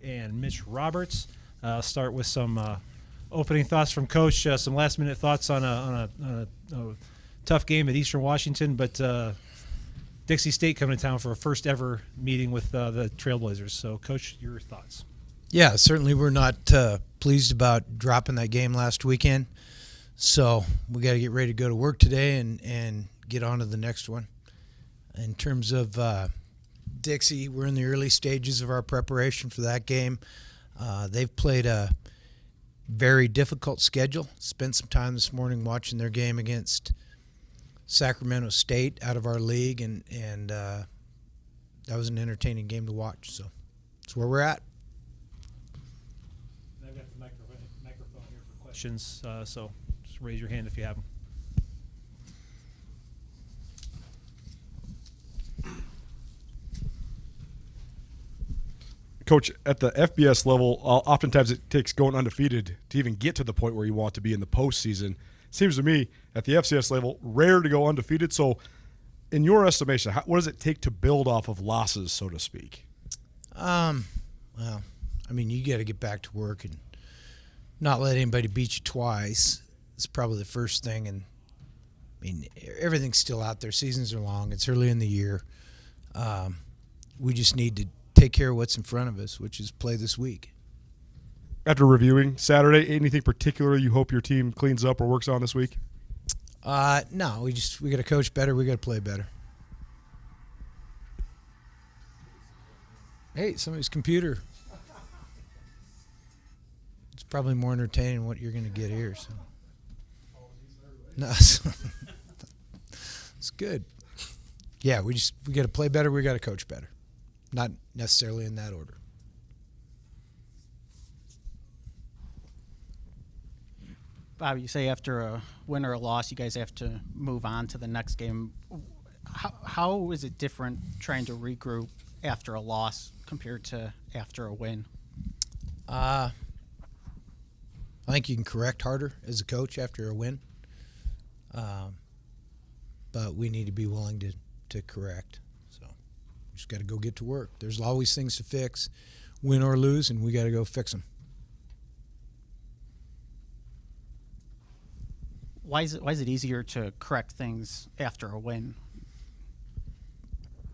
And Mitch Roberts. I'll start with some opening thoughts from Coach, some last-minute thoughts on a tough game at Eastern Washington, but Dixie State coming to town for a first-ever meeting with the Trailblazers. So, Coach, your thoughts? Yeah, certainly we're not pleased about dropping that game last weekend, so we got to get ready to go to work today and get on to the next one. In terms of Dixie, we're in the early stages of our preparation for that game. They've played a very difficult schedule. Spent some time this morning watching their game against Sacramento State out of our league, and that was an entertaining game to watch. So that's where we're at. I've got the microphone here for questions, so just raise your hand if you have them. Coach, at the FBS level, oftentimes it takes going undefeated to even get to the point where you want to be in the postseason. Seems to me, at the FCS level, rare to go undefeated. So, in your estimation, what does it take to build off of losses, so to speak? Well, I mean, you got to get back to work and not let anybody beat you twice. It's probably the first thing. And, I mean, everything's still out there. Seasons are long. It's early in the year. We just need to take care of what's in front of us, which is play this week. After reviewing Saturday, anything particular you hope your team cleans up or works on this week? No, we got to coach better. We got to play better. Hey, somebody's computer. It's probably more entertaining than what you're going to get here. So. No, it's good. Yeah, we got to play better. We got to coach better. Not necessarily in that order. Bob, you say after a win or a loss, you guys have to move on to the next game. How is it different trying to regroup after a loss compared to after a win? I think you can correct harder as a coach after a win. But we need to be willing to correct. Just got to go get to work. There's always things to fix, win or lose, and we got to go fix them. Why is it easier to correct things after a win?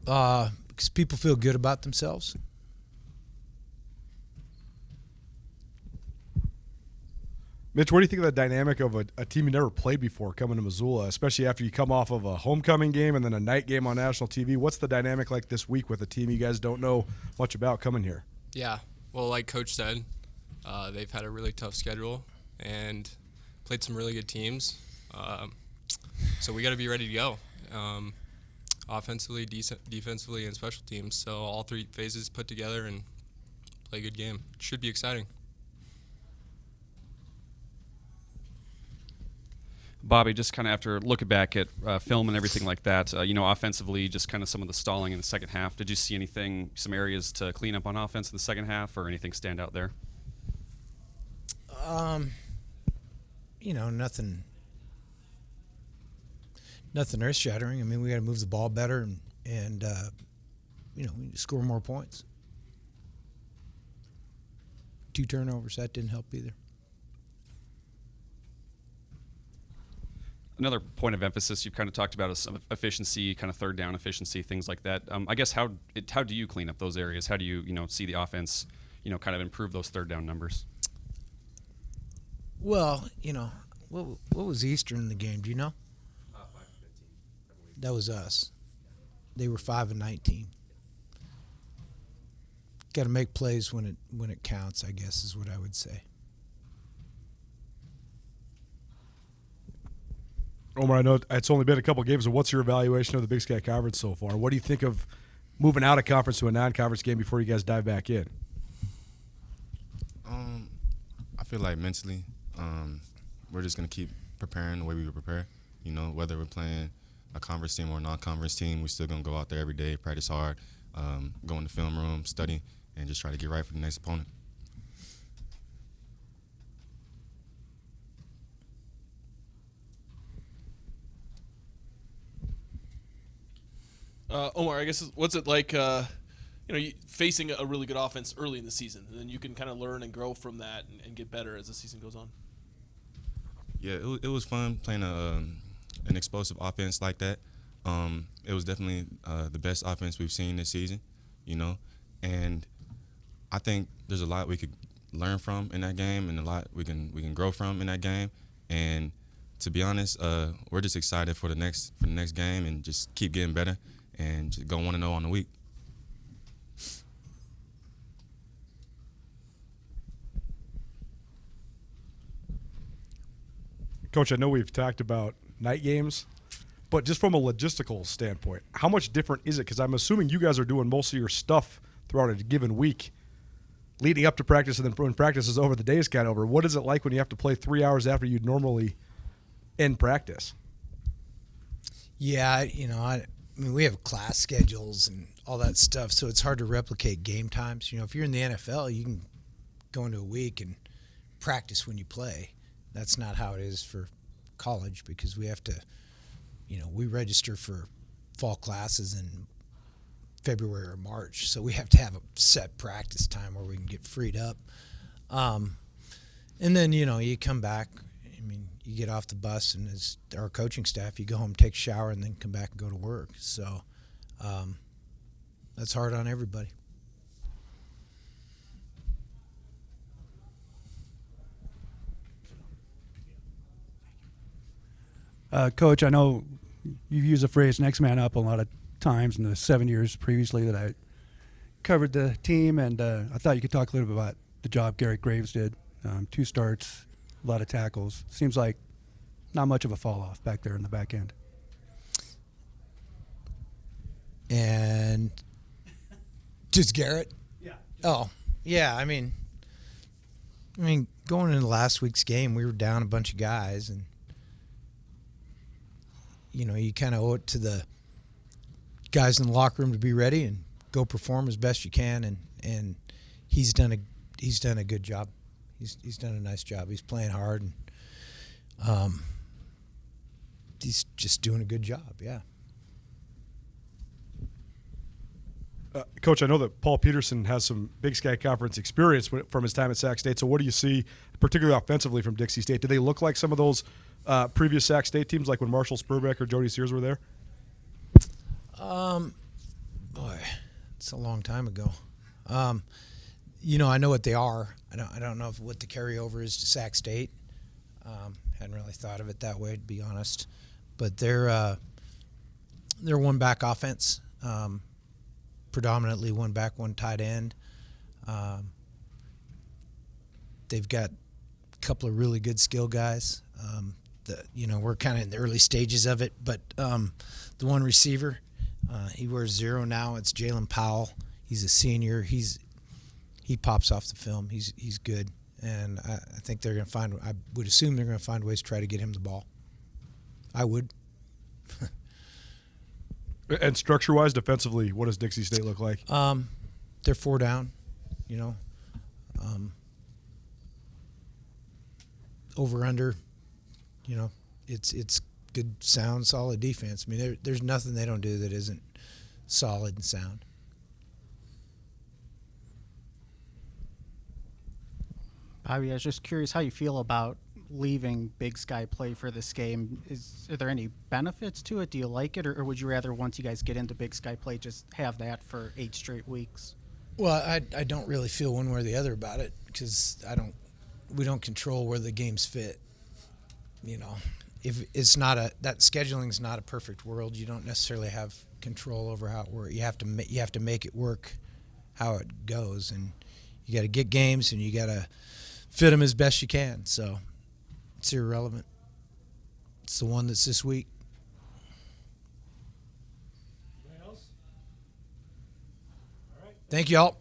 Because people feel good about themselves. Mitch, what do you think of the dynamic of a team you never played before coming to Missoula, especially after you come off of a homecoming game and then a night game on national TV? What's the dynamic like this week with a team you guys don't know much about coming here? Yeah, well, like Coach said, they've had a really tough schedule and played some really good teams. So we got to be ready to go, offensively, defensively, and special teams. So all three phases put together and play a good game. It should be exciting. Bobby, just kind of after looking back at film and everything like that, offensively, just kind of some of the stalling in the second half. Did you see anything, some areas to clean up on offense in the second half, or anything stand out there? Nothing earth-shattering. I mean, we got to move the ball better and we need to score more points. 2 turnovers, that didn't help either. Another point of emphasis you've kind of talked about is efficiency, kind of third down efficiency, things like that. I guess how do you clean up those areas? How do you see the offense, kind of improve those third down numbers? Well, what was Eastern in the game? Do you know? 5-15. That was us. They were 5-19. Got to make plays when it counts, I guess, is what I would say. Omar, I know it's only been a couple games, but what's your evaluation of the Big Sky Conference so far? What do you think of moving out of conference to a non-conference game before you guys dive back in? I feel like mentally, we're just going to keep preparing the way we would prepare. Whether we're playing a conference team or a non-conference team, we're still going to go out there every day, practice hard, go in the film room, study, and just try to get right for the next opponent. Omar, I guess what's it like facing a really good offense early in the season, and then you can kind of learn and grow from that and get better as the season goes on. Yeah, it was fun playing an explosive offense like that. It was definitely the best offense we've seen this season, and I think there's a lot we could learn from in that game, and a lot we can grow from in that game. And to be honest, we're just excited for the next game and just keep getting better and just go 1-0 on the week. Coach, I know we've talked about night games, but just from a logistical standpoint, how much different is it? Because I'm assuming you guys are doing most of your stuff throughout a given week, leading up to practice, and then when practice is over, the day is kind of over. What is it like when you have to play 3 hours after you'd normally end practice? Yeah, I mean, we have class schedules and all that stuff, so it's hard to replicate game times. If you're in the NFL, you can go into a week and practice when you play. That's not how it is for college, because we have to, we register for fall classes in February or March, so we have to have a set practice time where we can get freed up. And then, you come back, you get off the bus, and as our coaching staff, you go home, take a shower, and then come back and go to work. So that's hard on everybody. Coach, I know you've used the phrase next man up a lot of times in the 7 years previously that I covered the team, and I thought you could talk a little bit about the job Garrett Graves did. 2 starts, a lot of tackles. Seems like not much of a fall-off back there in the back end. And just Garrett? Yeah. Oh, yeah, I mean, going into last week's game, we were down a bunch of guys, and you kind of owe it to the guys in the locker room to be ready and go perform as best you can. And he's done a good job. He's done a nice job. He's playing hard, and he's just doing a good job. Yeah. Coach, I know that Paul Peterson has some Big Sky Conference experience from his time at Sac State. So what do you see, particularly offensively, from Dixie State? Do they look like some of those previous Sac State teams, like when Marshall Spurbeck or Jody Sears were there? Boy, it's a long time ago. I know what they are. I don't know what the carryover is to Sac State. Hadn't really thought of it that way, to be honest. But they're one back offense. Predominantly one back, one tight end. They've got a couple of really good skill guys. We're kind of in the early stages of it, but the one receiver, he wears 0 now. It's Jalen Powell. He's a senior. He pops off the film. He's good, and I think they're going to find. I would assume they're going to find ways to try to get him the ball. I would. And structure-wise, defensively, what does Dixie State look like? They're 4 down, over under, it's good, sound, solid defense. There's nothing they don't do that isn't solid and sound. Bobby, I was just curious how you feel about leaving Big Sky play for this game. Are there any benefits to it? Do you like it, or would you rather, once you guys get into Big Sky play, just have that for 8 straight weeks? Well, I don't really feel one way or the other about it, because we don't control where the games fit. If it's not that scheduling's not a perfect world, you don't necessarily have control over how it works. You have to make it work how it goes, and you got to get games, and you got to fit them as best you can. So it's irrelevant. It's the one that's this week. Thank you all.